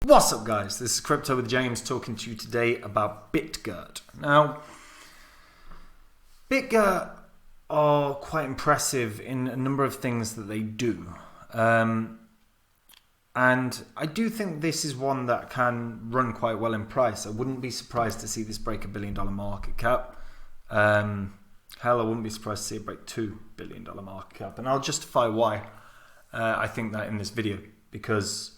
What's up, guys? This is Crypto with James talking to you today about Bitgert. Now, Bitgert are quite impressive in a number of things that they do. And I do think this is one that can run quite well in price. I wouldn't be surprised to see this break $1 billion market cap. Hell, I wouldn't be surprised to see it break $2 billion market cap. And I'll justify why I think that in this video, because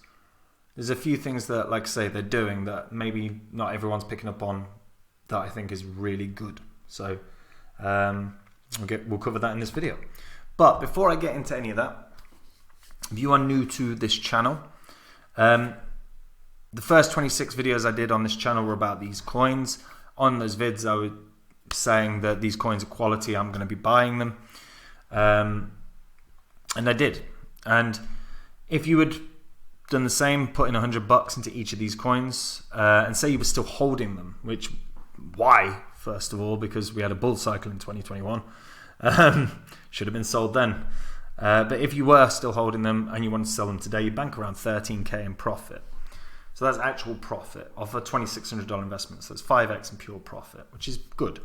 there's a few things that, like I say, they're doing that maybe not everyone's picking up on that I think is really good. So we'll cover that in this video. But before I get into any of that, if you are new to this channel, the first 26 videos I did on this channel were about these coins. On those vids, I was saying that these coins are quality, I'm going to be buying them. And I did. And if you would done the same, put in $100 into each of these coins, and say you were still holding them, which, why? First of all, because we had a bull cycle in 2021. Should have been sold then. But if you were still holding them and you want to sell them today, you bank around 13k in profit. So that's actual profit off a $2,600 investment. So it's 5x in pure profit, which is good.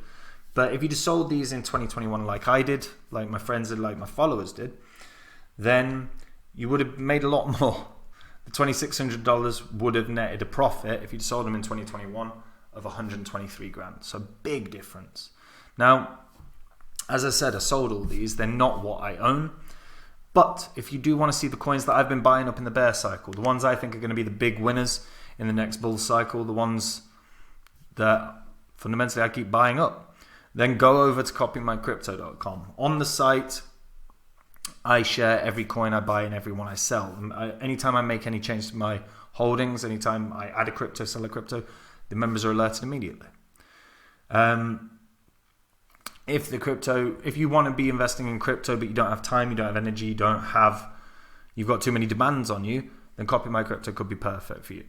But if you just sold these in 2021 like I did, like my friends did, like my followers did, then you would have made a lot more. The $2,600 would have netted a profit if you'd sold them in 2021 of 123 grand. So big difference. Now, as I said, I sold all these. They're not what I own. But if you do want to see the coins that I've been buying up in the bear cycle, the ones I think are going to be the big winners in the next bull cycle, the ones that fundamentally I keep buying up, then go over to copymycrypto.com. On the site, I share every coin I buy and every one I sell. Anytime I make any change to my holdings, anytime I add a crypto, sell a crypto, the members are alerted immediately. If you want to be investing in crypto but you don't have time, you don't have energy, you've got too many demands on you, then Copy My Crypto could be perfect for you.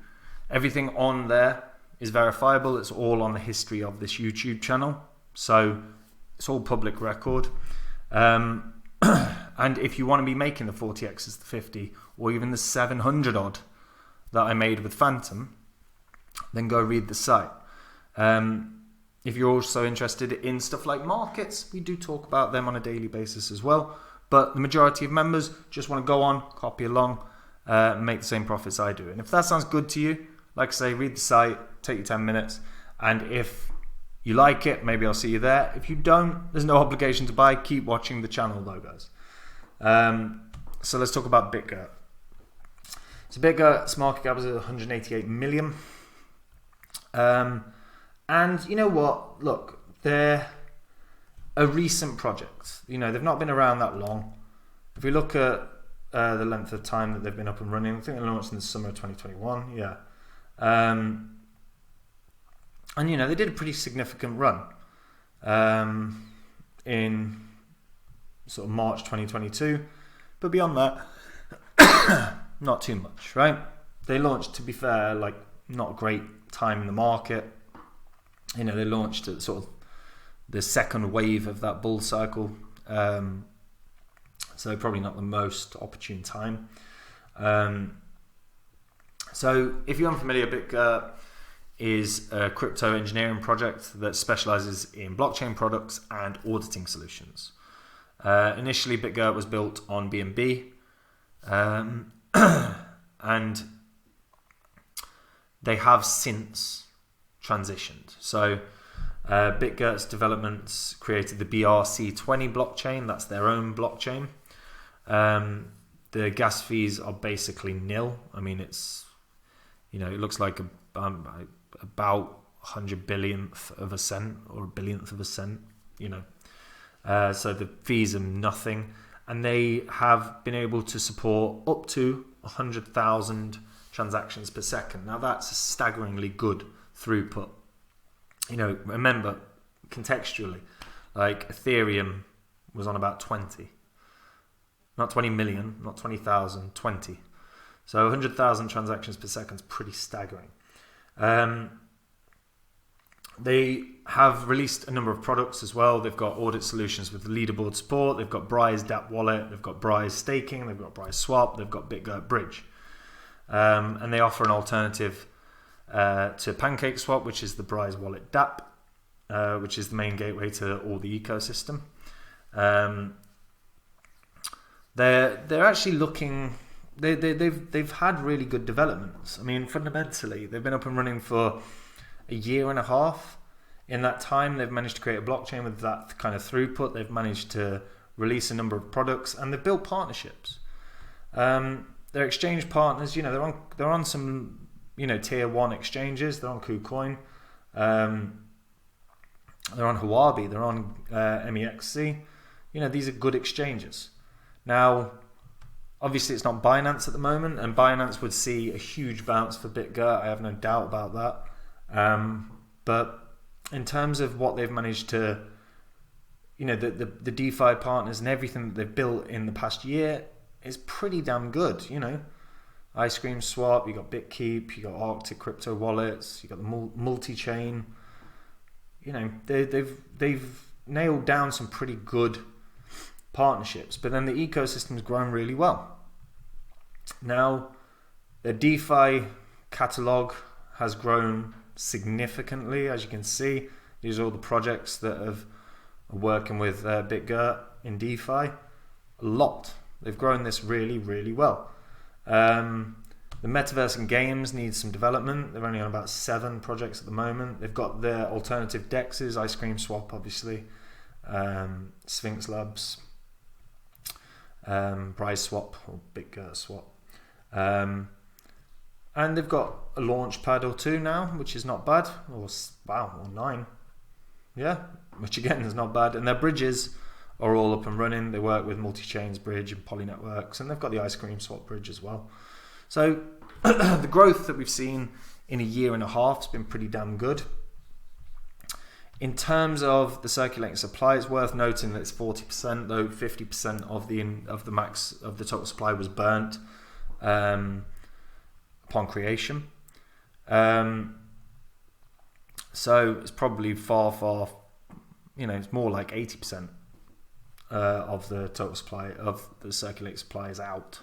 Everything on there is verifiable. It's all on the history of this YouTube channel, so it's all public record. And if you want to be making the 40x's, the 50, or even the 700 odd that I made with Phantom, then go read the site. If you're also interested in stuff like markets, we do talk about them on a daily basis as well. But the majority of members just want to go on, copy along, make the same profits I do. And if that sounds good to you, like I say, read the site, take you 10 minutes. And if you like it, maybe I'll see you there. If you don't, there's no obligation to buy. Keep watching the channel though, guys. So let's talk about Bitgert. So Bitgert's market cap is 188 million. And you know what? Look, they're a recent project. You know, they've not been around that long. If we look at the length of time that they've been up and running, I think they launched in the summer of 2021. Yeah. And you know, they did a pretty significant run in sort of March 2022, but beyond that, not too much, right? They launched, to be fair, like not a great time in the market. You know, they launched at sort of the second wave of that bull cycle, so probably not the most opportune time. So if you're unfamiliar, Bitgert is a crypto engineering project that specializes in blockchain products and auditing solutions. Initially, Bitgert was built on BNB, and they have since transitioned. So Bitgert's developments created the BRC20 blockchain. That's their own blockchain. The gas fees are basically nil. I mean, it's, you know, it looks like about 100 billionth of a cent or a billionth of a cent, you know. So the fees are nothing, and they have been able to support up to 100,000 transactions per second. Now that's a staggeringly good throughput. You know, remember contextually, like Ethereum was on about 20, not 20 million, not 20,000, 20. So 100,000 transactions per second is pretty staggering. They have released a number of products as well. They've got audit solutions with leaderboard support. They've got BRISE DApp wallet. They've got BRISE staking. They've got BRISE swap. They've got Bitgert Bridge. and they offer an alternative to PancakeSwap, which is the BRISE wallet DApp, which is the main gateway to all the ecosystem. They're actually looking. They've had really good developments. I mean, fundamentally, they've been up and running for a year and a half. In that time, they've managed to create a blockchain with that kind of throughput. They've managed to release a number of products, and they've built partnerships. They're exchange partners. You know, they're on some, you know, tier 1 exchanges. They're on KuCoin. They're on Huobi. They're on MEXC. You know, these are good exchanges. Now, obviously, it's not Binance at the moment, and Binance would see a huge bounce for Bitgert. I have no doubt about that. But in terms of what they've managed to, you know, the DeFi partners and everything that they've built in the past year is pretty damn good. You know, Ice Cream Swap, you got BitKeep, you got Arctic crypto wallets, you got the multi-chain. You know, they've nailed down some pretty good partnerships, but then the ecosystem has grown really well. Now, the DeFi catalog has grown significantly, as you can see. These are all the projects that are working with Bitgert in DeFi. A lot. They've grown this really, really well. The metaverse and games need some development. They're only on about 7 projects at the moment. They've got their alternative dexes, Ice Cream Swap, obviously, Sphinx Labs, BRISE Swap or Bitgert Swap. And they've got a launch pad or 2 now, which is not bad. Or 9. Yeah, which again is not bad. And their bridges are all up and running. They work with multi-chains bridge and poly networks, and they've got the Ice Cream Swap bridge as well. So the growth that we've seen in a year and a half has been pretty damn good. In terms of the circulating supply, it's worth noting that it's 40%, though 50% of the max of the total supply was burnt upon creation. So it's probably far, you know, it's more like 80% of the total supply of the circulating supply is out.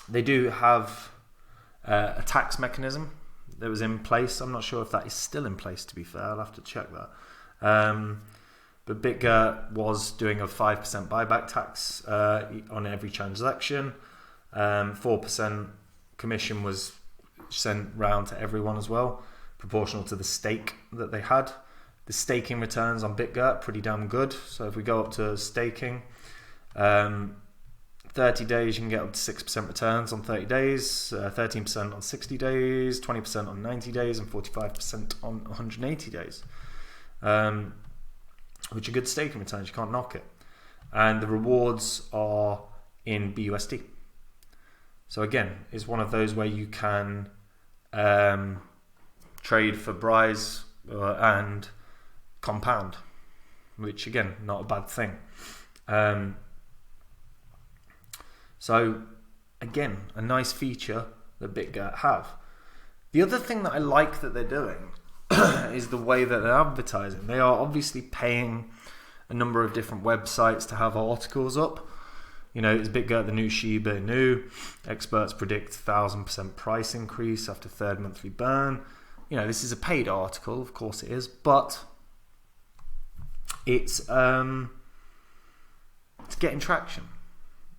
They do have a tax mechanism that was in place. I'm not sure if that is still in place, to be fair. I'll have to check that. But Bitgert was doing a 5% buyback tax on every transaction. 4% commission was sent round to everyone as well, proportional to the stake that they had. The staking returns on Bitgert pretty damn good. So if we go up to staking, 30 days, you can get up to 6% returns on 30 days, 13% on 60 days, 20% on 90 days, and 45% on 180 days. Which are good staking returns, you can't knock it. And the rewards are in BUSD. So again, it's one of those where you can trade for BRISE and compound, which again, not a bad thing. So again, a nice feature that Bitgert have. The other thing that I like that they're doing is the way that they're advertising. They are obviously paying a number of different websites to have articles up. You know, is Bitgert the new Shiba Inu? Experts predict 1,000% price increase after 3rd monthly burn. You know, this is a paid article, of course it is, but it's getting traction.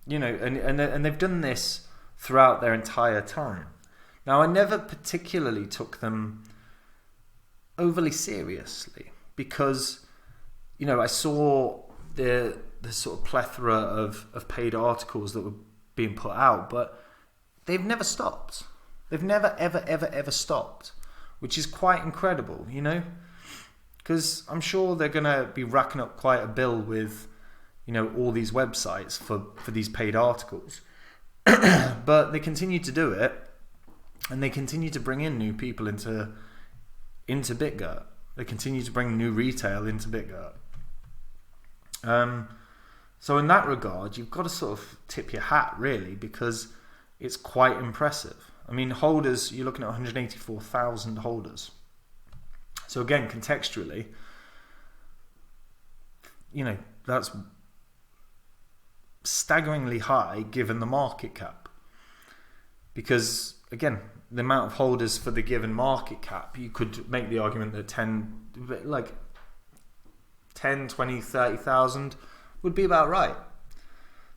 You know, and they've done this throughout their entire time. Now, I never particularly took them overly seriously because, you know, I saw the sort of plethora of paid articles that were being put out, but they've never stopped. They've never, ever stopped, which is quite incredible, you know, because I'm sure they're going to be racking up quite a bill with, you know, all these websites for these paid articles. But they continue to do it, and they continue to bring in new people into Bitgert. They continue to bring new retail into Bitgert. So in that regard, you've got to sort of tip your hat, really, because it's quite impressive. I mean, holders, you're looking at 184,000 holders. So again, contextually, you know, that's staggeringly high given the market cap. Because, again, the amount of holders for the given market cap, you could make the argument that 10, 20, 30,000 would be about right.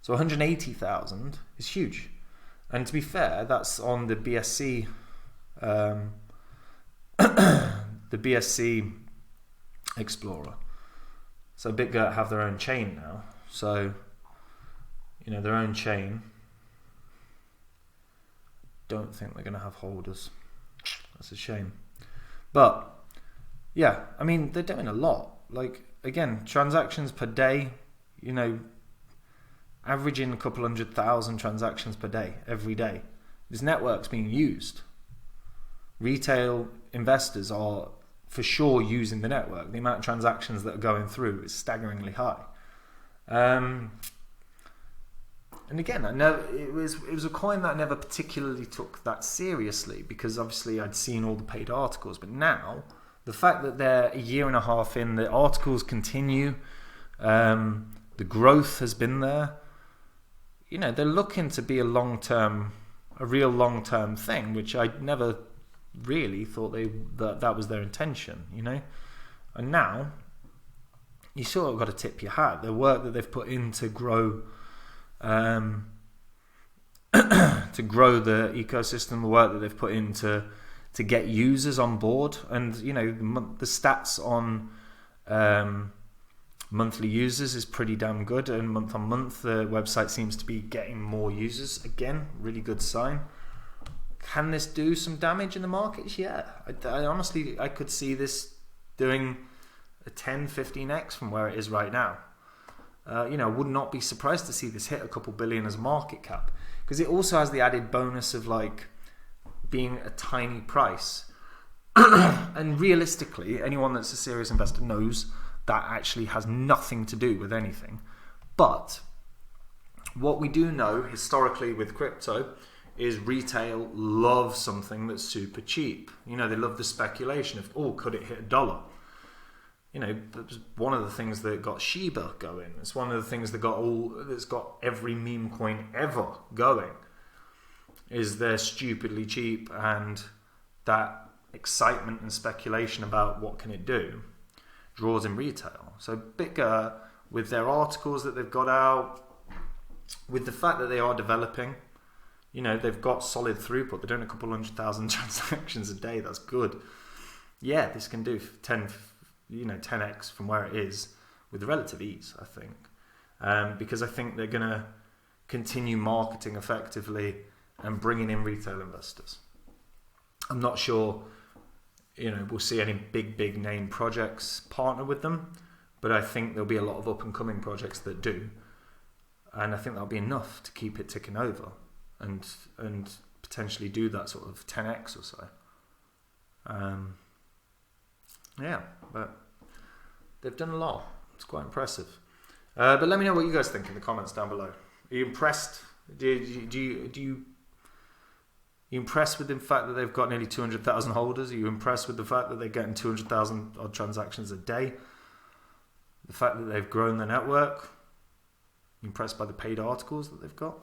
So 180,000 is huge. And to be fair, that's on the BSC, the BSC Explorer. So Bitgert have their own chain now. So, their own chain. Don't think they're going to have holders. That's a shame. But, yeah, I mean, they're doing a lot. Like, again, transactions per day, averaging a couple 100,000 transactions per day, every day. This network's being used. Retail investors are for sure using the network. The amount of transactions that are going through is staggeringly high. And again, I know it was a coin that I never particularly took that seriously, because obviously I'd seen all the paid articles. But now, the fact that they're a year and a half in, the articles continue, the growth has been there. They're looking to be a real long-term thing, which I never really thought that was their intention, And now, you sort of got to tip your hat. The work that they've put in to grow the ecosystem, the work that they've put in to get users on board, and the stats on monthly users is pretty damn good, and month on month the website seems to be getting more users again. Really good sign. Can this do some damage in the markets? Yeah, I honestly could see this doing a 10-15x from where it is right now. I would not be surprised to see this hit a couple billion as a market cap, because it also has the added bonus of being a tiny price. And realistically, anyone that's a serious investor knows that actually has nothing to do with anything. But what we do know historically with crypto is retail loves something that's super cheap. They love the speculation of, could it hit $1? That's one of the things that got Shiba going. It's one of the things that's got every meme coin ever going. Is they're stupidly cheap, and that excitement and speculation about what can it do draws in retail. So Bitgert, with their articles that they've got out, with the fact that they are developing, they've got solid throughput. They're doing a couple 100,000 transactions a day. That's good. Yeah, this can do 10x from where it is with relative ease, I think. Because I think they're going to continue marketing effectively and bringing in retail investors. I'm not sure, we'll see any big name projects partner with them, but I think there'll be a lot of up and coming projects that do. And I think that'll be enough to keep it ticking over and potentially do that sort of 10x or so. Yeah, but they've done a lot. It's quite impressive. But let me know what you guys think in the comments down below. Are you impressed? Do you impressed with the fact that they've got nearly 200,000 holders? Are you impressed with the fact that they're getting 200,000 odd transactions a day? The fact that they've grown their network? Are you impressed by the paid articles that they've got?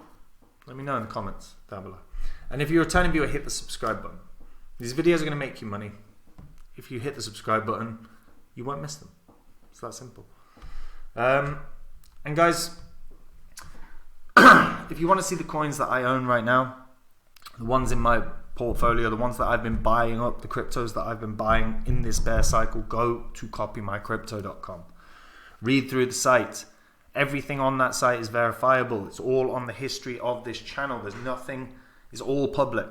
Let me know in the comments down below. And if you're a returning viewer, hit the subscribe button. These videos are going to make you money. If you hit the subscribe button, you won't miss them. It's that simple. And guys, if you want to see the coins that I own right now, the ones in my portfolio, the ones that I've been buying up, the cryptos that I've been buying in this bear cycle, go to copymycrypto.com. Read through the site. Everything on that site is verifiable. It's all on the history of this channel. There's nothing, it's all public.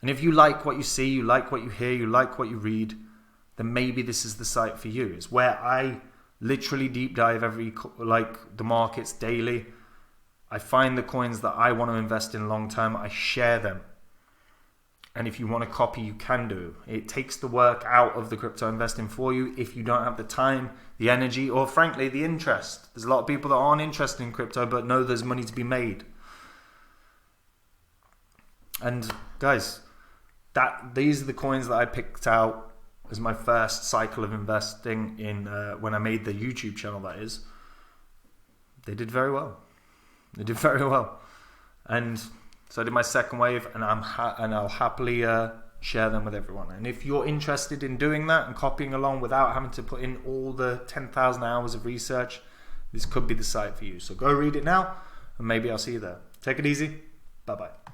And if you like what you see, you like what you hear, you like what you read, then maybe this is the site for you. It's where I literally deep dive the markets daily. I find the coins that I want to invest in long term. I share them. And if you want to copy, you can do. It takes the work out of the crypto investing for you if you don't have the time, the energy, or frankly, the interest. There's a lot of people that aren't interested in crypto but know there's money to be made. And guys, these are the coins that I picked out as my first cycle of investing in when I made the YouTube channel, that is. They did very well. They did very well. And so I did my second wave, and I'll happily share them with everyone. And if you're interested in doing that and copying along without having to put in all the 10,000 hours of research, this could be the site for you. So go read it now, and maybe I'll see you there. Take it easy. Bye-bye.